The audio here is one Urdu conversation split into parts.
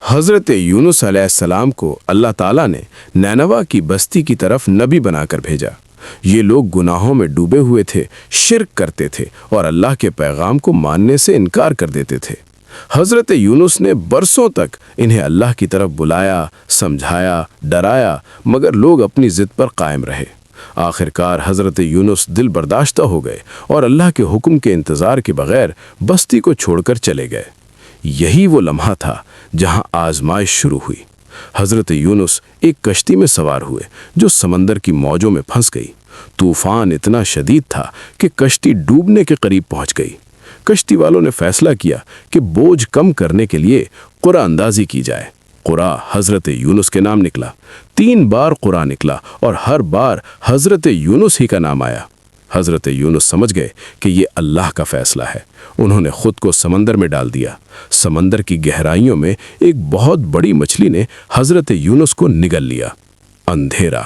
حضرت یونس علیہ السلام کو اللہ تعالیٰ نے نینوا کی بستی کی طرف نبی بنا کر بھیجا۔ یہ لوگ گناہوں میں ڈوبے ہوئے تھے، شرک کرتے تھے اور اللہ کے پیغام کو ماننے سے انکار کر دیتے تھے۔ حضرت یونس نے برسوں تک انہیں اللہ کی طرف بلایا، سمجھایا، ڈرایا، مگر لوگ اپنی ضد پر قائم رہے۔ آخرکار حضرت یونس دل برداشتہ ہو گئے اور اللہ کے حکم کے انتظار کے بغیر بستی کو چھوڑ کر چلے گئے۔ یہی وہ لمحہ تھا جہاں آزمائش شروع ہوئی۔ حضرت یونس ایک کشتی میں سوار ہوئے جو سمندر کی موجوں میں پھنس گئی۔ طوفان اتنا شدید تھا کہ کشتی ڈوبنے کے قریب پہنچ گئی۔ کشتی والوں نے فیصلہ کیا کہ بوجھ کم کرنے کے لیے قرعہ اندازی کی جائے۔ قرعہ حضرت یونس کے نام نکلا۔ 3 بار قرعہ نکلا اور ہر بار حضرت یونس ہی کا نام آیا۔ حضرت یونس سمجھ گئے کہ یہ اللہ کا فیصلہ ہے۔ انہوں نے خود کو سمندر میں ڈال دیا۔ سمندر کی گہرائیوں میں ایک بہت بڑی مچھلی نے حضرت یونس کو نگل لیا۔ اندھیرا،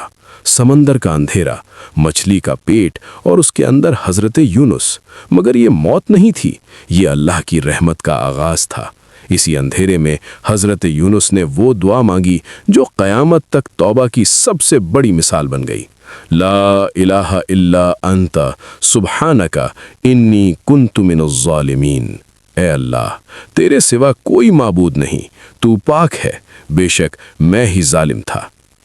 سمندر کا اندھیرا، مچھلی کا پیٹ اور اس کے اندر حضرت یونس۔ مگر یہ موت نہیں تھی، یہ اللہ کی رحمت کا آغاز تھا۔ اسی اندھیرے میں حضرت یونس نے وہ دعا مانگی جو قیامت تک توبہ کی سب سے بڑی مثال بن گئی۔ لا الہ الا انت سبحانک انی کنت من الظالمین۔ اے اللہ، تیرے سوا کوئی معبود نہیں، تو پاک ہے، بے شک میں ہی ظالم تھا۔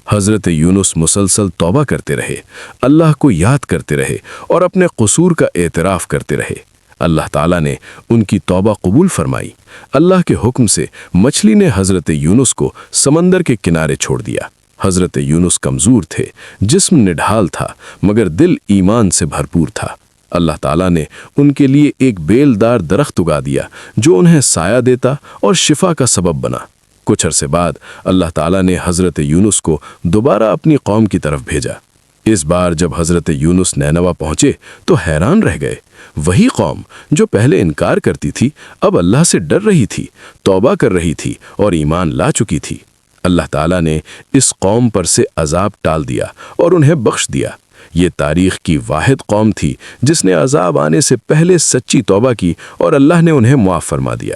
حضرت یونس مسلسل توبہ کرتے رہے، اللہ کو یاد کرتے رہے اور اپنے قصور کا اعتراف کرتے رہے۔ اللہ تعالیٰ نے ان کی توبہ قبول فرمائی۔ اللہ کے حکم سے مچھلی نے حضرت یونس کو سمندر کے کنارے چھوڑ دیا۔ حضرت یونس کمزور تھے، جسم نڈھال تھا، مگر دل ایمان سے بھرپور تھا۔ اللہ تعالیٰ نے ان کے لیے ایک بیلدار درخت اگا دیا جو انہیں سایہ دیتا اور شفا کا سبب بنا۔ کچھ عرصے بعد اللہ تعالیٰ نے حضرت یونس کو دوبارہ اپنی قوم کی طرف بھیجا۔ اس بار جب حضرت یونس نینوا پہنچے تو حیران رہ گئے۔ وہی قوم جو پہلے انکار کرتی تھی اب اللہ سے ڈر رہی تھی، توبہ کر رہی تھی اور ایمان لا چکی تھی۔ اللہ تعالیٰ نے اس قوم پر سے عذاب ٹال دیا اور انہیں بخش دیا۔ یہ تاریخ کی واحد قوم تھی جس نے عذاب آنے سے پہلے سچی توبہ کی اور اللہ نے انہیں معاف فرما دیا۔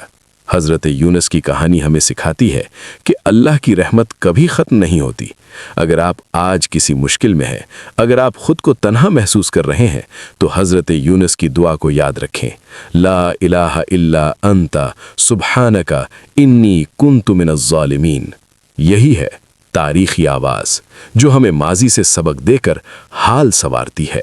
حضرت یونس کی کہانی ہمیں سکھاتی ہے کہ اللہ کی رحمت کبھی ختم نہیں ہوتی۔ اگر آپ آج کسی مشکل میں ہیں، اگر آپ خود کو تنہا محسوس کر رہے ہیں تو حضرت یونس کی دعا کو یاد رکھیں۔ لا الہ الا انت سبحانک انی کنت من الظالمین۔ یہی ہے تاریخی آواز جو ہمیں ماضی سے سبق دے کر حال سنوارتی ہے۔